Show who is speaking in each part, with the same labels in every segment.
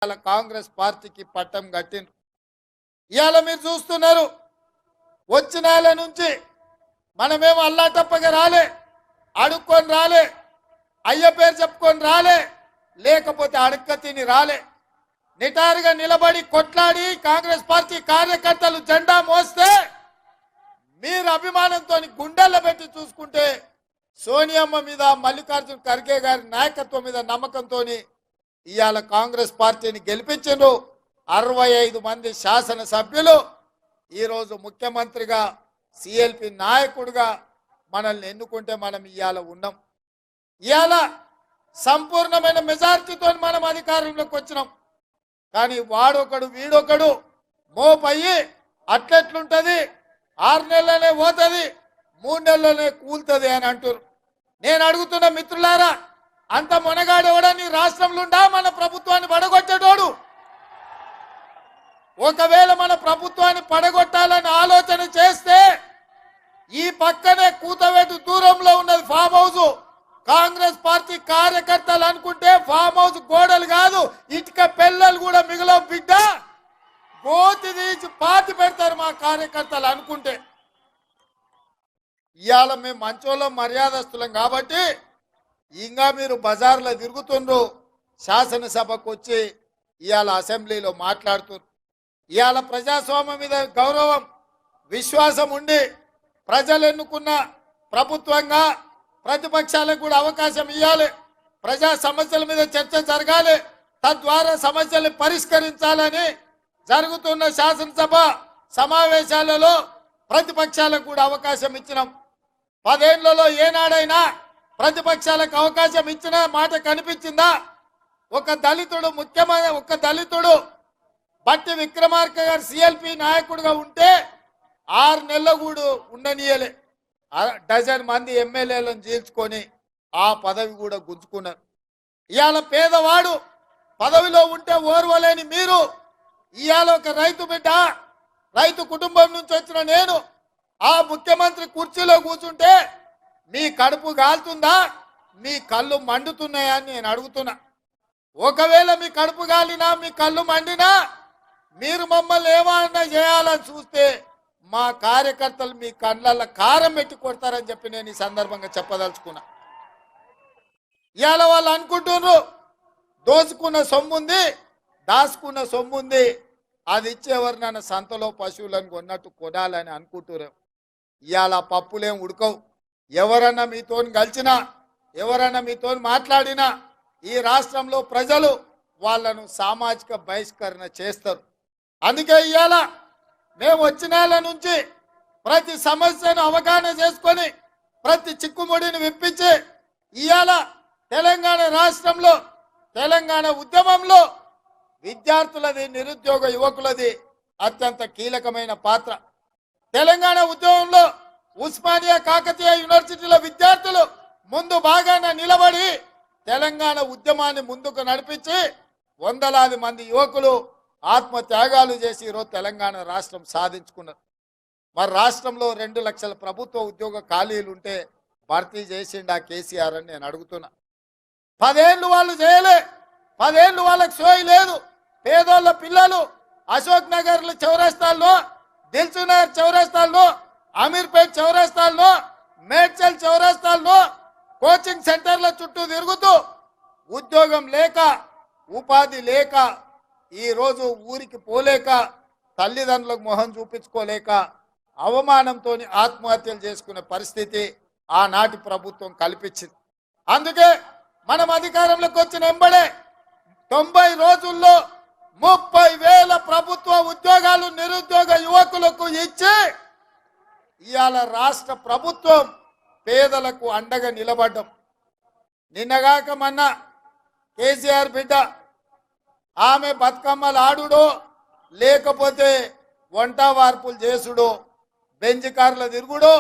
Speaker 1: కాంగ్రెస్ పార్టీకి పట్టం కట్టిండ్రు. ఇవాళ మీరు చూస్తున్నారు, వచ్చిన నెల నుంచి మనమేమో అల్లాటప్పగా రాలే, అడుక్కొని రాలే, అయ్య పేరు చెప్పుకొని రాలే, లేకపోతే అడక్క తిని రాలే. నిటారుగా నిలబడి కొట్లాడి కాంగ్రెస్ పార్టీ కార్యకర్తలు జెండా మోస్తే మీరు అభిమానంతో గుండెల్లో పెట్టి చూసుకుంటే సోనియమ్మ మీద, మల్లికార్జున ఖర్గే గారి నాయకత్వం మీద నమ్మకంతో ఇవాళ కాంగ్రెస్ పార్టీని గెలిపించారు. 65 మంది శాసనసభ్యులు ఈరోజు ముఖ్యమంత్రిగా, సిఎల్పి నాయకుడిగా మనల్ని ఎన్నుకుంటే మనం ఇవాళ ఉన్నాం. ఇవాళ సంపూర్ణమైన మెజార్టీతో మనం అధికారంలోకి వచ్చినాం. కానీ వాడొకడు వీడొకడు మోపయ్యి అట్లెట్లుంటది, 6 నెలలనే పోతుంది, 3 నెలలనే కూలుతుంది అని అంటారు. నేను అడుగుతున్న మిత్రులారా, అంత మొనగాడేవాడా నీ రాష్ట్రంలో ఉండా మన ప్రభుత్వాన్ని పడగొట్టేటోడు? ఒకవేళ మన ప్రభుత్వాన్ని పడగొట్టాలని ఆలోచన చేస్తే ఈ పక్కనే కూతవేటు దూరంలో ఉన్నది ఫామ్ హౌస్. కాంగ్రెస్ పార్టీ కార్యకర్తలు అనుకుంటే ఫామ్ హౌస్ గోడలు కాదు, ఇటుక పిల్లలు కూడా మిగిలవు బిడ్డ. గోతి తీసి పాతి పెడతారు మా కార్యకర్తలు అనుకుంటే. ఇవాళ మేము మంచోళ్ళం, మర్యాదస్తులం కాబట్టి ఇంకా మీరు బజార్లో తిరుగుతుండ్రు, శాసనసభకు వచ్చి ఇవాళ అసెంబ్లీలో మాట్లాడుతున్నారు. ఇవాళ ప్రజాస్వామ్యం మీద గౌరవం, విశ్వాసం ఉండి ప్రజలు ఎన్నుకున్న ప్రభుత్వంగా ప్రతిపక్షాలకు కూడా అవకాశం ఇవ్వాలి. ప్రజా సమస్యల మీద చర్చ జరగాలి, తద్వారా సమస్యలు పరిష్కరించాలని జరుగుతున్న శాసనసభ సమావేశాలలో ప్రతిపక్షాలకు కూడా అవకాశం ఇచ్చినాం. 10 ఏళ్లలో ఏనాడైనా ప్రతిపక్షాలకు అవకాశం ఇచ్చిన మాట కనిపించిందా? ఒక దళితుడు బట్టి విక్రమార్క గారు సిఎల్పి నాయకుడిగా ఉంటే 6 నెలలు కూడా ఉండనీయలే. 12 మంది ఎమ్మెల్యేలను చీల్చుకొని ఆ పదవి కూడా గుంజుకున్నారు. ఇవాళ పేదవాడు పదవిలో ఉంటే ఓర్వలేని మీరు ఇవాళ ఒక రైతు బిడ్డ, రైతు కుటుంబం నుంచి వచ్చిన నేను ఆ ముఖ్యమంత్రి కుర్చీలో కూర్చుంటే మీ కడుపు కాలుతుందా, మీ కళ్ళు మండుతున్నాయా అని నేను అడుగుతున్నా. ఒకవేళ మీ కడుపు కాలినా, మీ కళ్ళు మండినా మీరు మమ్మల్ని ఏమన్నా చేయాలని చూస్తే మా కార్యకర్తలు మీ కళ్ళల్లో కారం పెట్టి కొడతారని చెప్పి నేను ఈ సందర్భంగా చెప్పదలుచుకున్నా. ఇవాళ వాళ్ళు అనుకుంటున్నారు దోచుకున్న సొమ్ముంది, దాచుకున్న సొమ్ముంది, అది ఇచ్చేవారు నన్ను సంతలో పశువులను కొన్నట్టు కొనాలని అనుకుంటున్నారు. ఇవాళ పప్పులేం ఉడకవు. ఎవరన్నా మీతో కలిసినా, ఎవరన్నా మీతో మాట్లాడినా ఈ రాష్ట్రంలో ప్రజలు వాళ్ళను సామాజిక బహిష్కరణ చేస్తారు. అందుకే ఇవాళ మేము వచ్చిన నెల నుంచి ప్రతి సమస్యను అవగాహన చేసుకొని ప్రతి చిక్కుముడిని విప్పించి ఇవాళ తెలంగాణ రాష్ట్రంలో, తెలంగాణ ఉద్యమంలో విద్యార్థులది, నిరుద్యోగ యువకులది అత్యంత కీలకమైన పాత్ర. తెలంగాణ ఉద్యమంలో ఉస్మానియా, కాకతీయ యూనివర్సిటీల విద్యార్థులు ముందు బాగానే నిలబడి తెలంగాణ ఉద్యమాన్ని ముందుకు నడిపించి వందలాది మంది యువకులు ఆత్మత్యాగాలు చేసి ఈరోజు తెలంగాణ రాష్ట్రం సాధించుకున్నారు. మరి రాష్ట్రంలో 2 లక్షల ప్రభుత్వ ఉద్యోగ ఖాళీలు ఉంటే భర్తీ చేసిండా కేసీఆర్ అని నేను అడుగుతున్నా. 10 ఏళ్ళు వాళ్ళు చేయలే, 10 ఏళ్ళు వాళ్ళకి సోయి లేదు. పేదోళ్ళ పిల్లలు అశోక్ నగర్ చౌరస్తాల్లో, దిల్సునగర్ చౌరస్తాల్లో, అమీర్పేట్ చౌరస్తాల్లో, మేడ్చల్ చౌరస్తాల్లో కోచింగ్ సెంటర్ల చుట్టూ తిరుగుతూ ఉద్యోగం లేక, ఉపాధి లేక, ఈరోజు ఊరికి పోలేక, తల్లిదండ్రులకు మొహం చూపించుకోలేక అవమానంతో ఆత్మహత్యలు చేసుకునే పరిస్థితి ఆనాటి ప్రభుత్వం కల్పించింది. అందుకే మనం అధికారంలోకి వచ్చిన వెంబడే 90 రోజుల్లో 30,000 ప్రభుత్వ ఉద్యోగాలు నిరుద్యోగ యువకులకు ఇచ్చి ఇవాళ రాష్ట్ర ప్రభుత్వం పేదలకు అండగా నిలబడ్డం. నిన్నగాక మొన్న కేసీఆర్ బిడ్డ ఆమె బతుకమ్మలు ఆడుడో, లేకపోతే వంట వార్పులు చేసుడో, బెంజ్ కార్ల తిరుగుడో,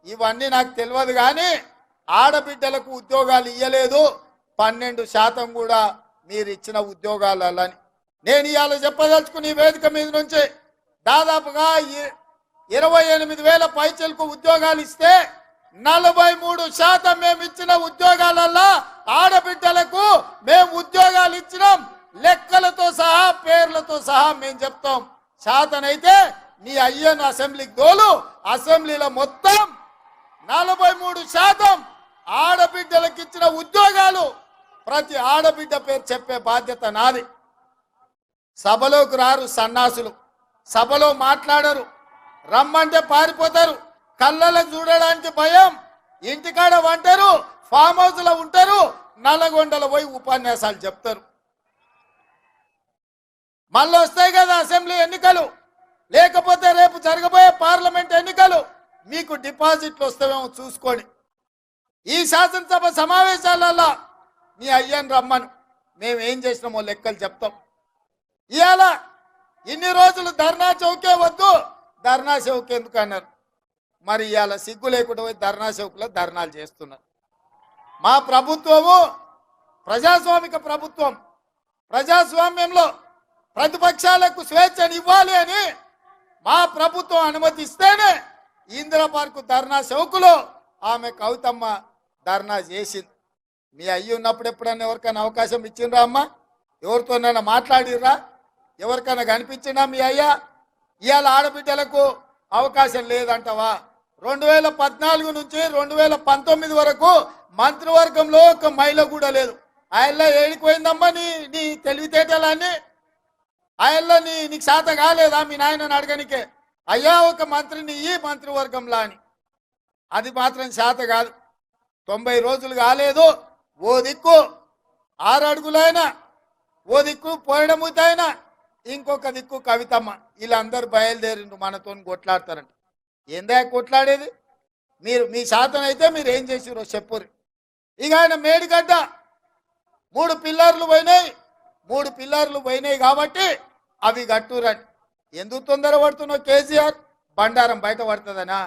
Speaker 1: ఇవన్నీ నాకు తెలియదు. కానీ ఆడబిడ్డలకు ఉద్యోగాలు ఇవ్వలేదు, 12% కూడా మీరు ఇచ్చిన ఉద్యోగాలని నేను ఇవాళ చెప్పదలుచుకుని ఈ వేదిక మీద నుంచి దాదాపుగా 28,000 పైచలకు ఉద్యోగాలు ఇస్తే 43% మేము ఇచ్చిన ఉద్యోగాలలో ఆడబిడ్డలకు మేము ఉద్యోగాలు ఇచ్చినాం. లెక్కలతో సహా పేర్లతో సహా మేము చెప్తాం. శాతనైతే నీ అయ్యను అసెంబ్లీకి దోలు. అసెంబ్లీలో మొత్తం 43% ఆడబిడ్డలకు ఇచ్చిన ఉద్యోగాలు ప్రతి ఆడబిడ్డ పేరు చెప్పే బాధ్యత నాది. సభలోకి రారు సన్నాసులు, సభలో మాట్లాడరు, రమ్మంటే పారిపోతారు, కళ్ళలకు చూడడానికి భయం, ఇంటికాడ వంటారు, ఫామ్ హౌస్ లో ఉంటారు, నల్లగొండలో పోయి ఉపన్యాసాలు చెప్తారు. మళ్ళీ వస్తాయి కదా అసెంబ్లీ ఎన్నికలు, లేకపోతే రేపు జరగబోయే పార్లమెంట్ ఎన్నికలు, మీకు డిపాజిట్లు వస్తామేమో చూసుకోండి. ఈ శాసనసభ సమావేశాలలో మీ అయ్యని రమ్మను, మేము ఏం చేసినామో లెక్కలు చెప్తాం. ఇవాళ ఇన్ని రోజులు ధర్నా చౌకే వద్దు, ధర్నా చౌక్ ఎందుకు అన్నారు. మరి ఇవాళ సిగ్గు లేకుండా పోయి ధర్నా చౌక్లో ధర్నాలు చేస్తున్నారు. మా ప్రభుత్వము ప్రజాస్వామిక ప్రభుత్వం. ప్రజాస్వామ్యంలో ప్రతిపక్షాలకు స్వేచ్ఛను ఇవ్వాలి అని మా ప్రభుత్వం అనుమతిస్తేనే ఇందిరా పార్కు ధర్నా చౌకులో ఆమె కవితమ్మ ధర్నా చేసింది. మీ అయ్యి ఉన్నప్పుడు ఎప్పుడన్నా ఎవరికైనా అవకాశం ఇచ్చిండ్రా అమ్మ? ఎవరితోనైనా మాట్లాడిర్రా? ఎవరికైనా కనిపించినా మీ అయ్యా? ఇవాళ ఆడబిడ్డలకు అవకాశం లేదంటవా? 2014 నుంచి 2019 వరకు మంత్రివర్గంలో ఒక మహిళ కూడా లేదు. ఆయనలో ఏడిపోయిందమ్మా నీ నీ తెలివితేటలన్నీ? ఆయనలో నీకు శాత కాలేదా మీ నాయనని అడగనికే? అయ్యా ఒక మంత్రిని ఈ మంత్రివర్గంలో అని. అది మాత్రం శాత కాదు. 90 రోజులు కాలేదు. ఓ దిక్కు 6 అడుగులైనా, ఓ దిక్కు పోయడముతైనా, ఇంకొక దిక్కు కవితమ్మ. వీళ్ళందరూ బయలుదేరిండు మనతో కొట్లాడతారంట. ఏందా కొట్లాడేది? మీ శాతం అయితే మీరు ఏం చేసిరో చెప్పురు. ఇక ఆయన మేడిగడ్డ 3 పిల్లర్లు పోయినాయి. 3 పిల్లర్లు పోయినాయి కాబట్టి అవి కట్టురండి. ఎందుకు తొందర పడుతున్నావు కేసీఆర్? బండారం బయట పడుతుందనా?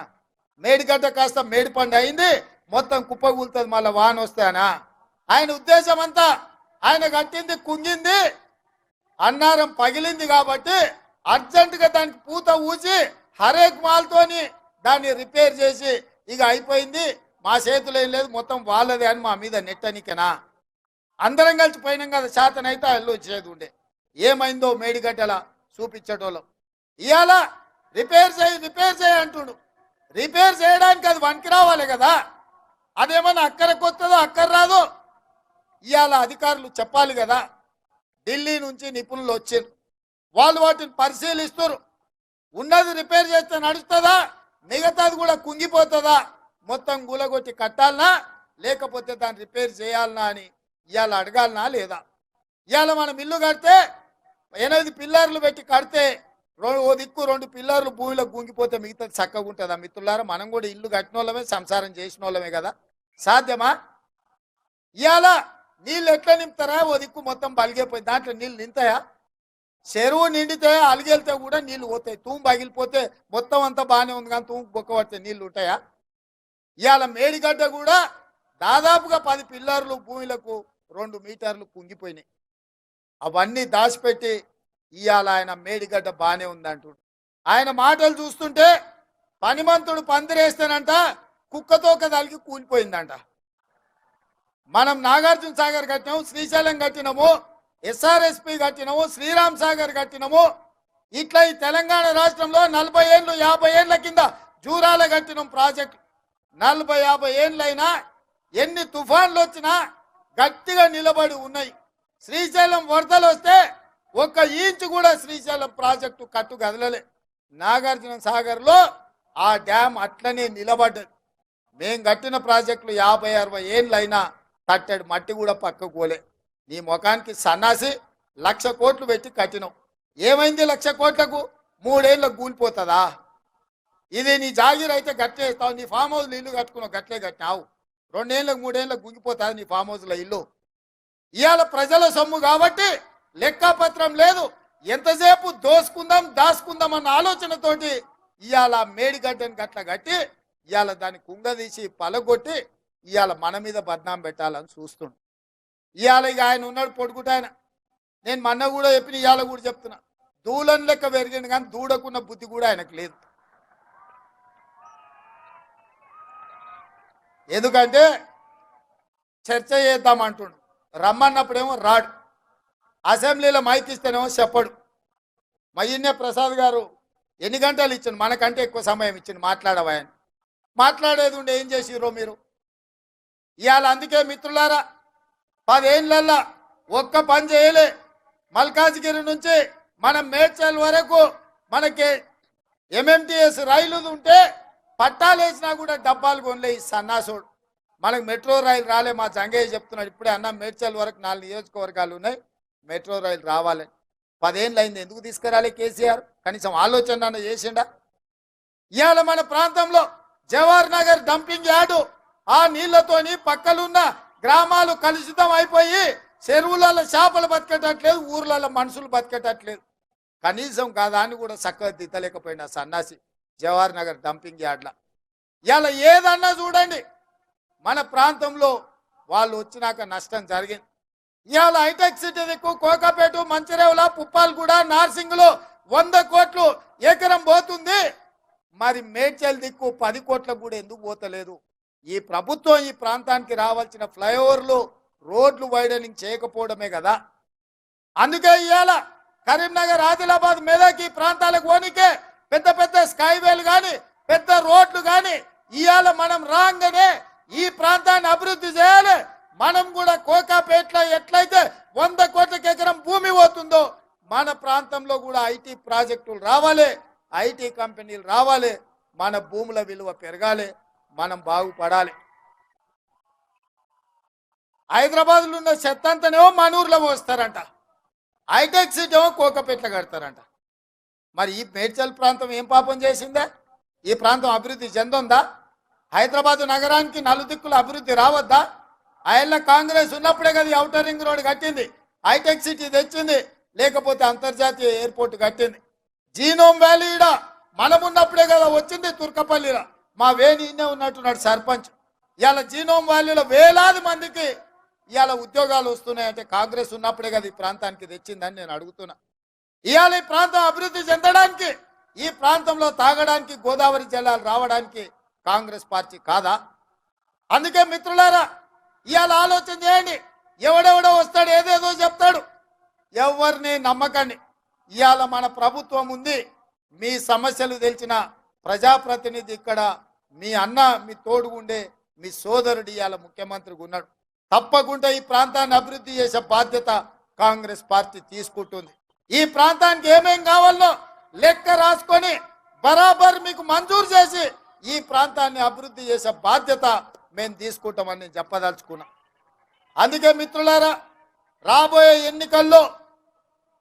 Speaker 1: మేడిగడ్డ కాస్త మేడిపండు అయింది, మొత్తం కుప్పగూలుతుంది మళ్ళీ వాన వస్తాయనా? ఆయన ఉద్దేశం అంతా ఆయన కట్టింది కుంగింది, అన్నారం పగిలింది కాబట్టి అర్జెంటుగా దానికి పూత ఊసి హరేక్ మాల్తోని దాన్ని రిపేర్ చేసి ఇక అయిపోయింది, మా చేతులు ఏం లేదు, మొత్తం వాళ్ళదే అని మా మీద నెట్టనికనా? అందరం కలిసి పోయినాం కదా, శాతనైతే అల్లు వచ్చేది ఉండే. ఏమైందో మేడిగడ్డలా చూపించటోళ్ళం. ఇవాళ రిపేర్ చేయి అంటుడు. రిపేర్ చేయడానికి అది వనికి రావాలి కదా. అదేమన్నా అక్కడికి వస్తుందో అక్కర రాదు. ఇవాళ అధికారులు చెప్పాలి కదా. ఢిల్లీ నుంచి నిపుణులు వచ్చారు, వాళ్ళు వాటిని పరిశీలిస్తారు. ఉన్నది రిపేర్ చేస్తే నడుస్తుందా, మిగతాది కూడా కుంగిపోతుందా, మొత్తం గులగొట్టి కట్టాలనా లేకపోతే దాన్ని రిపేర్ చేయాలనా అని ఇవాళ అడగాలనా లేదా? ఇవాళ మనం ఇల్లు కడితే 8 పిల్లర్లు పెట్టి కడితే ఓ దిక్కు 2 పిల్లర్లు భూమిలో గుంగిపోతే మిగతాది చక్కగా ఉంటుందా? మిత్రులారా, మనం కూడా ఇల్లు కట్టిన వాళ్ళమే, సంసారం చేసిన వాళ్ళమే కదా. సాధ్యమా? ఇవాళ నీళ్ళు ఎట్లా నింపుతారా? ఓ దిక్కు మొత్తం బలిగైపోయి దాంట్లో నీళ్ళు నింతాయా? చెరువు నిండితే అలిగెళ్తే కూడా నీళ్లు పోతాయి. తూము పగిలిపోతే మొత్తం అంతా బాగానే ఉంది కానీ తూము బొక్క పడితే నీళ్లు ఉంటాయా? ఇవాళ మేడిగడ్డ కూడా దాదాపుగా 10 పిల్లర్లు భూమిలకు 2 మీటర్లు కుంగిపోయినాయి. అవన్నీ దాచిపెట్టి ఇవాళ ఆయన మేడిగడ్డ బాగానే ఉందంటుడు. ఆయన మాటలు చూస్తుంటే పనిమంతుడు పందిరేస్తేనంట కుక్కతో కదలికి కూలిపోయిందంట. మనం నాగార్జున సాగర్ కట్టినాము, శ్రీశైలం కట్టినాము, ఎస్ఆర్ఎస్పి కట్టినాము, శ్రీరామ్ సాగర్ కట్టినాము. ఇట్లా ఈ తెలంగాణ రాష్ట్రంలో 40 ఏళ్ళు 50 ఏళ్ల కింద జూరాల కట్టినాం ప్రాజెక్టు. 40-50 ఏళ్ళైనా ఎన్ని తుఫాన్లు వచ్చినా గట్టిగా నిలబడి ఉన్నాయి. శ్రీశైలం వరదలు వస్తే 1 ఇంచు కూడా శ్రీశైలం ప్రాజెక్టు కట్టు కదలలే. నాగార్జున సాగర్లో ఆ డ్యామ్ అట్లనే నిలబడ్డది. మేం కట్టిన ప్రాజెక్టులు 50-60 ఏళ్ళైనా కట్టెడు మట్టి కూడా పక్కకు పోలే. నీ ముఖానికి సన్నాసి 1,00,000 కోట్లు పెట్టి కట్టినావు. ఏమైంది 1,00,000 కోట్లకు? 3 ఏళ్ళకు కూలిపోతుందా? ఇది నీ జాగీర్ అయితే గట్టేస్తావు. నీ ఫామ్ హౌస్లో ఇల్లు కట్టుకున్నావు, గట్లే కట్టినావు. 2 ఏళ్ళకు 3 ఏళ్ళకు గుంగిపోతుంది నీ ఫామ్ హౌస్లో ఇల్లు. ఇవాళ ప్రజల సొమ్ము కాబట్టి లెక్కపత్రం లేదు. ఎంతసేపు దోసుకుందాం దాచుకుందాం అన్న ఆలోచనతోటి ఇవాళ మేడిగడ్డని గట్ల కట్టి ఇవాళ దాన్ని కుంగదీసి పలగొట్టి ఇవాళ మన మీద బద్నాం పెట్టాలని చూస్తుండు. ఇవాళ ఇక ఆయన ఉన్నాడు పొడుగుట ఆయన. నేను మొన్న కూడా చెప్పిన, ఇవాళ కూడా చెప్తున్నా, దూలం లెక్క పెరిగింది కానీ దూడకున్న బుద్ధి కూడా ఆయనకు లేదు. ఎందుకంటే చర్చ చేద్దామంటుండు, రమ్మన్నప్పుడేమో రాడు. అసెంబ్లీలో మైక్ ఇస్తేనేమో చెప్పడు. మయ్యన్నే ప్రసాద్ గారు ఎన్ని గంటలు ఇచ్చిండు, మనకంటే ఎక్కువ సమయం ఇచ్చిండు మాట్లాడవాయని. మాట్లాడేది ఉండే ఏం చేసిర్రో మీరు ఇవాళ. అందుకే మిత్రులారా, 10 ఏళ్ళల్లో ఒక్క పని చేయలే. మల్కాజ్గిరి నుంచి మనం మేడ్చల్ వరకు మనకి ఎంఎంటీఎస్ రైలు ఉంటే పట్టాలు వేసినా కూడా డబ్బాలు కొనలే ఈ సన్నాసుడు. మనకు మెట్రో రైలు రాలే. మా జంగయ్య చెప్తున్నాడు ఇప్పుడే, అన్న మేడ్చల్ వరకు 4 నియోజకవర్గాలు ఉన్నాయి, మెట్రో రైలు రావాలి. 10 ఏళ్ళు అయింది, ఎందుకు తీసుకురాలే కేసీఆర్? కనీసం ఆలోచన చేసిండా? ఇవాళ మన ప్రాంతంలో జవహర్ నగర్ డంపింగ్ యార్డు, ఆ నీళ్లతోని పక్కలున్న గ్రామాలు కలుషితం అయిపోయి చెరువులలో చేపలు బతికేటట్లేదు, ఊర్లలో మనుషులు బతికేటట్లేదు. కనీసం కాదాన్ని కూడా చక్కగా దిద్దలేకపోయినా సన్నాసి జవహర్ నగర్ డంపింగ్ యార్డ్ల. ఇలా ఏదన్నా చూడండి, మన ప్రాంతంలో వాళ్ళు వచ్చినాక నష్టం జరిగింది. ఇవాళ హైటెక్ సిటీ దిక్కు కోకాపేట, మంచిరేవుల, పుప్పాలగూడ, నార్సింగ్లో 100 కోట్లు ఎకరం పోతుంది. మరి మేడ్చల్ దిక్కు 10 కోట్లకు కూడా ఎందుకు పోతలేదు? ఈ ప్రభుత్వం ఈ ప్రాంతానికి రావాల్సిన ఫ్లైఓవర్లు, రోడ్లు వైడనింగ్ చేయకపోవడమే కదా. అందుకే ఇవాళ కరీంనగర్, ఆదిలాబాద్, మెదక్ ఈ ప్రాంతాలకు పోనీకే పెద్ద పెద్ద స్కైవేలు కానీ పెద్ద రోడ్లు కానీ ఇవాళ మనం రాగానే ఈ ప్రాంతాన్ని అభివృద్ధి చేయాలి. మనం కూడా కోకాపేటలో ఎట్లయితే 100 కోట్లకు ఎకరం భూమి పోతుందో మన ప్రాంతంలో కూడా ఐటీ ప్రాజెక్టులు రావాలి, ఐటీ కంపెనీలు రావాలి, మన భూముల విలువ పెరగాలి, మనం బాగుపడాలి. హైదరాబాద్లో ఉన్న చెత్త అంతనేమో మన ఊర్లో పోస్తారంట, హైటెక్ సిటీ ఏమో కోకపేటలో కడతారంట. మరి ఈ మేడ్చల్ ప్రాంతం ఏం పాపం చేసిందా? ఈ ప్రాంతం అభివృద్ధి చెందుందా? హైదరాబాద్ నగరానికి నలుదిక్కుల అభివృద్ధి రావద్దా? ఆయన కాంగ్రెస్ ఉన్నప్పుడే కదా ఔటర్ రింగ్ రోడ్ కట్టింది, హైటెక్ సిటీ తెచ్చింది, లేకపోతే అంతర్జాతీయ ఎయిర్పోర్ట్ కట్టింది. జీనోమ్ వ్యాలీ ఈడ మనం ఉన్నప్పుడే కదా వచ్చింది తుర్కపల్లిలో. మా వేణి ఇన్నే ఉన్నట్టున్నాడు సర్పంచ్. ఇవాళ జీనోమ్ వ్యాలీలో వేలాది మందికి ఇవాళ ఉద్యోగాలు వస్తున్నాయంటే కాంగ్రెస్ ఉన్నప్పుడే కదా ఈ ప్రాంతానికి తెచ్చిందని నేను అడుగుతున్నా. ఇవాళ ఈ ప్రాంతం అభివృద్ధి చెందడానికి, ఈ ప్రాంతంలో తాగడానికి గోదావరి జలాలు రావడానికి కాంగ్రెస్ పార్టీ కాదా? అందుకే మిత్రులారా, ఇవాళ ఆలోచన చేయండి. ఎవడెవడో వస్తాడు, ఏదేదో చెప్తాడు, ఎవరిని నమ్మకండి. ఇవాళ మన ప్రభుత్వం ఉంది, మీ సమస్యలు తెలిసిన ప్రజాప్రతినిధి ఇక్కడ మీ అన్న, మీ తోడుగుండే మీ సోదరుడు ఇవాళ ముఖ్యమంత్రిగా ఉన్నాడు. తప్పకుండా ఈ ప్రాంతాన్ని అభివృద్ధి చేసే బాధ్యత కాంగ్రెస్ పార్టీ తీసుకుంటుంది. ఈ ప్రాంతానికి ఏమేం కావాలో లెక్క రాసుకొని బరాబర్ మీకు మంజూరు చేసి ఈ ప్రాంతాన్ని అభివృద్ధి చేసే బాధ్యత మేము తీసుకుంటామని నేను చెప్పదలుచుకున్నా. అందుకే మిత్రులారా, రాబోయే ఎన్నికల్లో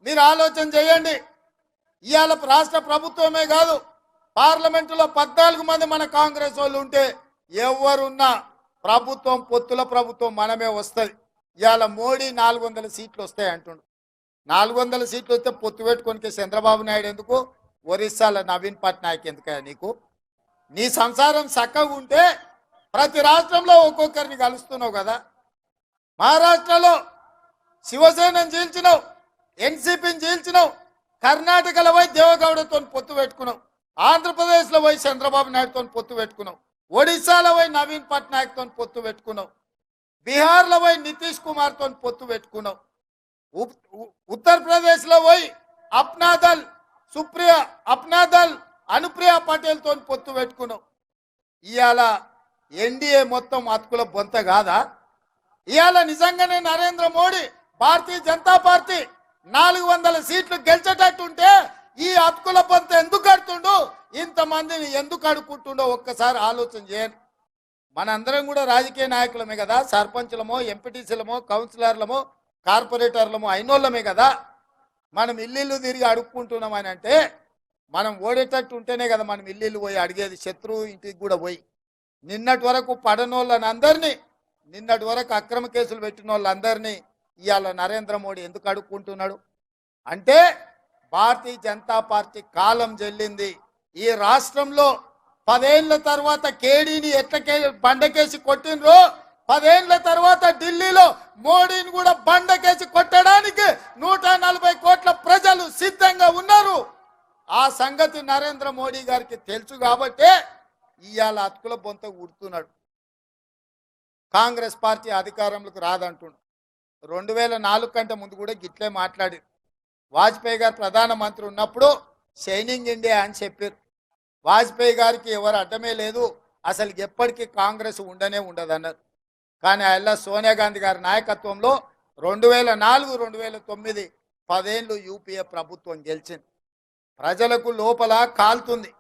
Speaker 1: మీరు ఆలోచన చేయండి. ఇవాళ రాష్ట్ర ప్రభుత్వమే కాదు, పార్లమెంటులో 14 మంది మన కాంగ్రెస్ వాళ్ళు ఉంటే ఎవరున్నా ప్రభుత్వం, పొత్తుల ప్రభుత్వం మనమే వస్తుంది. ఇవాళ మోడీ 400 సీట్లు వస్తాయి అంటుండు. 400 సీట్లు వస్తే పొత్తు పెట్టుకోనికే చంద్రబాబు నాయుడు ఎందుకు? ఒరిస్సాలో నవీన్ పట్నాయక్ ఎందుకయ్యా నీకు? నీ సంసారం చక్కగా ఉంటే ప్రతి రాష్ట్రంలో ఒక్కొక్కరిని కలుస్తున్నావు కదా. మహారాష్ట్రలో శివసేనను చీల్చినావు, ఎన్సీపీని చీల్చినావు, కర్ణాటకలో పోయి దేవగౌడతో పొత్తు పెట్టుకున్నావు, ఆంధ్రప్రదేశ్లో పోయి చంద్రబాబు నాయుడుతో పొత్తు పెట్టుకున్నావు, ఒడిశాలో పోయి నవీన్ పట్నాయక్తో పొత్తు పెట్టుకున్నావు, బీహార్లో పోయి నితీష్ కుమార్తో పొత్తు పెట్టుకున్నావు, ఉత్తరప్రదేశ్లో పోయి అప్నాదల్ సుప్రియ అప్నాదల్ అనుప్రియ పటేల్తో పొత్తు పెట్టుకున్నావు. ఇవాళ ఎన్డీఏ మొత్తం అతుకుల బొంత కాదా? ఇవాళ నిజంగానే నరేంద్ర మోడీ భారతీయ జనతా పార్టీ 400 సీట్లు గెలిచేటట్టుంటే ఈ అతుకుల బొంత ఎందుకు కడుతుండు? ఇంతమందిని ఎందుకు అడుక్కుంటుండో ఒక్కసారి ఆలోచన చేయండి. మనందరం కూడా రాజకీయ నాయకులమే కదా, సర్పంచులమో, ఎంపీటీసీలమో, కౌన్సిలర్లమో, కార్పొరేటర్లమో అయినోళ్ళమే కదా. మనం ఇల్లు తిరిగి అడుక్కుంటున్నామని అంటే మనం ఓడేటట్టు ఉంటేనే కదా మనం ఇల్లు పోయి అడిగేది, శత్రువు ఇంటికి కూడా పోయి. నిన్నటి వరకు పడనోళ్ళని అందరినీ, నిన్నటి వరకు అక్రమ కేసులు పెట్టిన వాళ్ళందరినీ ఇవాళ నరేంద్ర మోడీ ఎందుకు అడుక్కుంటున్నాడు అంటే భారతీయ జనతా పార్టీ కాలం చెల్లింది. ఈ రాష్ట్రంలో 10 ఏళ్ల తర్వాత కేడీని ఎట్లకే బండకేసి కొట్టినరో 10 ఏళ్ల తర్వాత ఢిల్లీలో మోడీని కూడా బండకేసి కొట్టడానికి 140 కోట్ల ప్రజలు సిద్ధంగా ఉన్నారు. ఆ సంగతి నరేంద్ర మోడీ గారికి తెలుసు కాబట్టే ఇవాళ అతుకుల బొంత ఉడుతున్నాడు. కాంగ్రెస్ పార్టీ అధికారంలోకి రాదంటుండు. 2004 కంటే ముందు కూడా గిట్లే మాట్లాడి వాజ్పేయి గారు ప్రధానమంత్రి ఉన్నప్పుడు షైనింగ్ ఇండియా అని చెప్పారు. వాజ్పేయి గారికి ఎవరు అడ్డమే లేదు, అసలు ఎప్పటికీ కాంగ్రెస్ ఉండనే ఉండదన్నారు. కానీ అలా సోనియా గాంధీ గారి నాయకత్వంలో 2004, 2009 10 ఏళ్ళు యూపీఏ ప్రభుత్వం గెలిచింది. ప్రజలకు లోపల కాలుతుంది.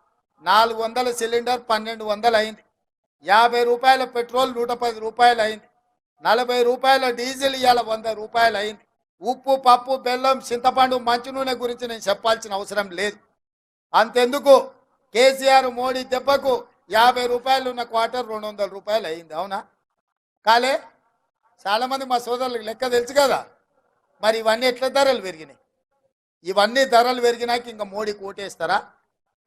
Speaker 1: 400 సిలిండర్ 1200 అయింది. 50 రూపాయల పెట్రోల్ 110 రూపాయలు అయింది. 40 రూపాయల డీజిల్ ఇవాళ 100 రూపాయలు అయింది. ఉప్పు, పప్పు, బెల్లం, చింతపండు, మంచి నూనె గురించి నేను చెప్పాల్సిన అవసరం లేదు. అంతెందుకు కేసీఆర్ మోడీ దెబ్బకు 50 రూపాయలు ఉన్న క్వార్టర్ 200 రూపాయలు అయింది. అవునా కాలే? చాలామంది మా సోదరులకు లెక్క తెలుసు కదా. మరి ఇవన్నీ ఎట్లా ధరలు పెరిగినాయి? ఇవన్నీ ధరలు పెరిగినాక ఇంకా మోడీకి ఓటేస్తారా?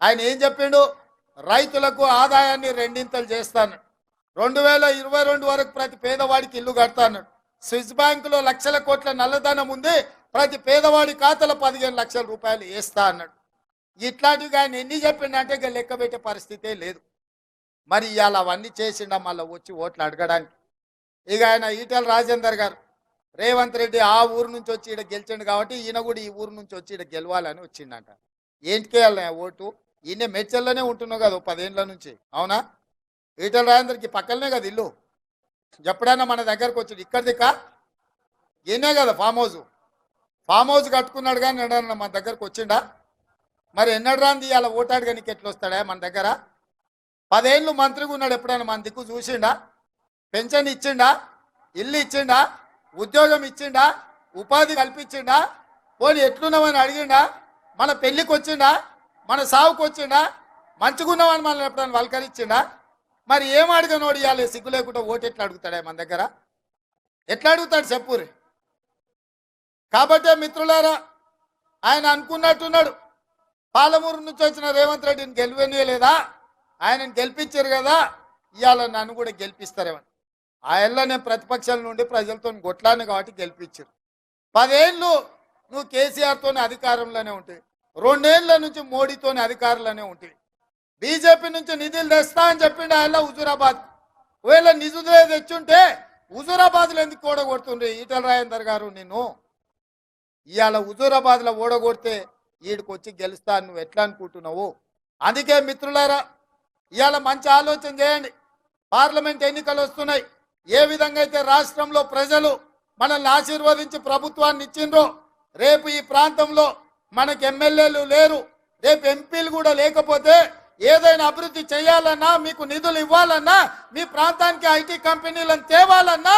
Speaker 1: ఆయన ఏం చెప్పిండు? రైతులకు ఆదాయాన్ని రెండింతలు చేస్తాను, 2022 వరకు ప్రతి పేదవాడికి ఇల్లు కడతాను, స్విస్ బ్యాంకులో లక్షల కోట్ల నల్లధనం ఉంది, ప్రతి పేదవాడి ఖాతాలో 15 లక్షల రూపాయలు వేస్తా అన్నాడు. ఇట్లాంటివి ఆయన ఎన్ని చెప్పిండంటే ఇక లెక్క పెట్టే పరిస్థితే లేదు. మరి ఇవాళ అవన్నీ చేసిండా మళ్ళీ వచ్చి ఓట్లు అడగడానికి? ఇక ఆయన ఈటెల రాజేందర్ గారు రేవంత్ రెడ్డి ఆ ఊరు నుంచి వచ్చి ఇక్కడ గెలిచిండు కాబట్టి ఈయన కూడా ఈ ఊరు నుంచి వచ్చి ఇక్కడ గెలవాలని వచ్చిండంట. ఏంటికేయాలి ఓటు? ఈయన మెడ్చల్లోనే ఉంటున్నావు కదా 10 ఏళ్ళ నుంచి. అవునా? ఈటెల రాజేందర్కి పక్కనే కదా ఇల్లు. ఎప్పుడైనా మన దగ్గరకు వచ్చి ఇక్కడ దిక్క ఈయనే కదా ఫామ్ హౌస్ కట్టుకున్నాడు. కానీ ఎన్నడన్నా మన దగ్గరకు వచ్చిండా? మరి ఎన్నడు రాంది ఇవాళ ఓటాడుగా నీకు ఎట్లా వస్తాడా మన దగ్గర? 10 ఏళ్ళు మంత్రిగా ఉన్నాడు, ఎప్పుడైనా మన దిక్కు చూసిండా? పెన్షన్ ఇచ్చిండా? ఇల్లు ఇచ్చిండా? ఉద్యోగం ఇచ్చిండా? ఉపాధి కల్పించిండా? పోనీ ఎట్లున్నామని అడిగిండా? మన పెళ్ళికి వచ్చిండా? మన సావుకు వచ్చిండా? మంచిగున్నామని మనల్ని ఎప్పుడైనా వల్కరించిండా? మరి ఏం అడిగినోడు ఇవ్వాలి సిగ్గు లేకుండా ఓటు ఎట్లా అడుగుతాడా మన దగ్గర? ఎట్లా అడుగుతాడు చెప్పురి? కాబట్టే మిత్రులారా, ఆయన అనుకున్నట్టున్నాడు, పాలమూరు నుంచి వచ్చిన రేవంత్ రెడ్డిని గెలివనీయలేదా, ఆయనను గెలిపించారు కదా, ఇవాళ నన్ను కూడా గెలిపిస్తారేమని. ఆయనలో నేను ప్రతిపక్షాల నుండి ప్రజలతో కొట్లాను కాబట్టి గెలిపించారు. 10 ఏళ్ళు నువ్వు కేసీఆర్తోనే అధికారంలోనే ఉంటాయి, 2 ఏళ్ళ నుంచి మోడీతోనే అధికారంలోనే ఉంటుంది. బీజేపీ నుంచి నిధులు తెస్తా అని చెప్పిండు ఆయన హుజూరాబాద్. ఒకవేళ నిధులే తెచ్చుంటే హుజూరాబాద్లో ఎందుకు ఓడగొడుతుండ్రి ఈటెల రాజేందర్ గారు? నిన్ను ఇవాళ హుజూరాబాద్లో ఓడగొడితే ఈడికి వచ్చి గెలుస్తా నువ్వు ఎట్లా అనుకుంటున్నావు? అందుకే మిత్రులారా, ఇవాళ మంచి ఆలోచన చేయండి. పార్లమెంట్ ఎన్నికలు వస్తున్నాయి. ఏ విధంగా అయితే రాష్ట్రంలో ప్రజలు మనల్ని ఆశీర్వదించి ప్రభుత్వాన్ని ఇచ్చిండ్రో, రేపు ఈ ప్రాంతంలో మనకు ఎమ్మెల్యేలు లేరు, రేపు ఎంపీలు కూడా లేకపోతే ఏదైనా అభివృద్ధి చేయాలన్నా, మీకు నిధులు ఇవ్వాలన్నా, మీ ప్రాంతానికి ఐటీ కంపెనీలను తేవాలన్నా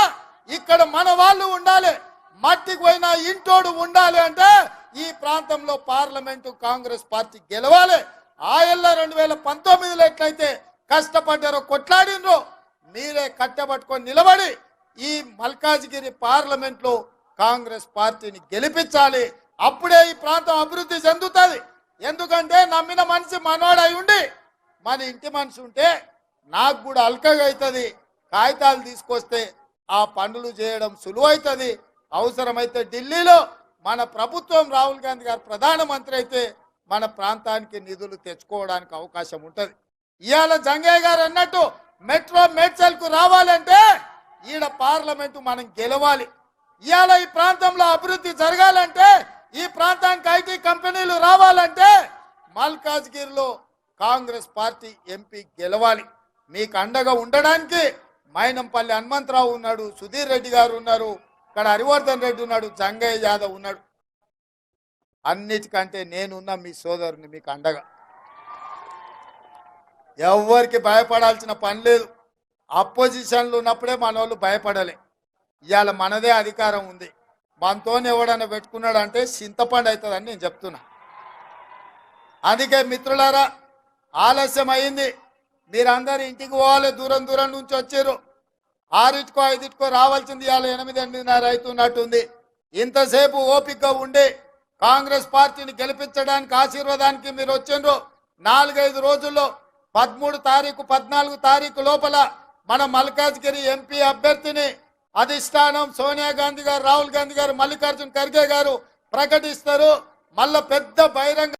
Speaker 1: ఇక్కడ మన వాళ్ళు ఉండాలి. మట్టికి పోయినా ఇంటోడు ఉండాలి అంటే ఈ ప్రాంతంలో పార్లమెంటు కాంగ్రెస్ పార్టీ గెలవాలి. ఆయల్ల 2019లో ఎట్లయితే కష్టపడ్డారో, కొట్లాడినరో, మీరే కట్టబట్టుకొని నిలబడి ఈ మల్కాజ్గిరి పార్లమెంట్లో కాంగ్రెస్ పార్టీని గెలిపించాలి. అప్పుడే ఈ ప్రాంతం అభివృద్ధి చెందుతుంది. ఎందుకంటే నమ్మిన మనిషి మనోడై ఉండి మన ఇంటి మనిషి ఉంటే నాకు కూడా అల్కగా అవుతుంది. కాగితాలు తీసుకొస్తే ఆ పనులు చేయడం సులువైతుంది. అవసరమైతే ఢిల్లీలో మన ప్రభుత్వం రాహుల్ గాంధీ గారు ప్రధానమంత్రి అయితే మన ప్రాంతానికి నిధులు తెచ్చుకోవడానికి అవకాశం ఉంటుంది. ఇవాళ జంగయ్య గారు అన్నట్టు మెట్రో మేడ్చల్కు రావాలంటే ఈడ పార్లమెంటు మనం గెలవాలి. ఇవాళ ఈ ప్రాంతంలో అభివృద్ధి జరగాలంటే, ఈ ప్రాంతానికి ఐటీ కంపెనీలు రావాలంటే మల్కాజ్గిరిలో కాంగ్రెస్ పార్టీ ఎంపీ గెలవాలి. మీకు అండగా ఉండడానికి మైనంపల్లి హనుమంతరావు ఉన్నాడు, సుధీర్ రెడ్డి గారు ఉన్నారు, ఇక్కడ హరివర్ధన్ రెడ్డి ఉన్నాడు, జంగయ్య యాదవ్ ఉన్నాడు. అన్నిటికంటే నేనున్నా మీ సోదరుని మీకు అండగా. ఎవరికి భయపడాల్సిన పని లేదు. అపోజిషన్లు ఉన్నప్పుడే మన వాళ్ళు భయపడలే. ఇవాళ మనదే అధికారం ఉంది. మనతో ఎవడన్నా పెట్టుకున్నాడంటే చింతపండు అవుతుందని నేను చెప్తున్నా. అందుకే మిత్రులారా, ఆలస్యం అయింది. మీరందరూ ఇంటికి పోవాలి. దూరం దూరం నుంచి వచ్చారు. 6 5 రావాల్సింది ఇవాళ 8 8:30 అవుతున్నట్టుంది. ఇంతసేపు ఓపికగా ఉండి కాంగ్రెస్ పార్టీని గెలిపించడానికి ఆశీర్వాదానికి మీరు వచ్చిండ్రు. 4 5 రోజుల్లో 13 తారీఖు 14 తారీఖు లోపల మన మల్కాజ్గిరి ఎంపీ అభ్యర్థిని అధిష్టానం సోనియా గాంధీ గారు, రాహుల్ గాంధీ గారు, మల్లికార్జున్ ఖర్గే గారు ప్రకటిస్తారు. మళ్ళా పెద్ద బహిరంగ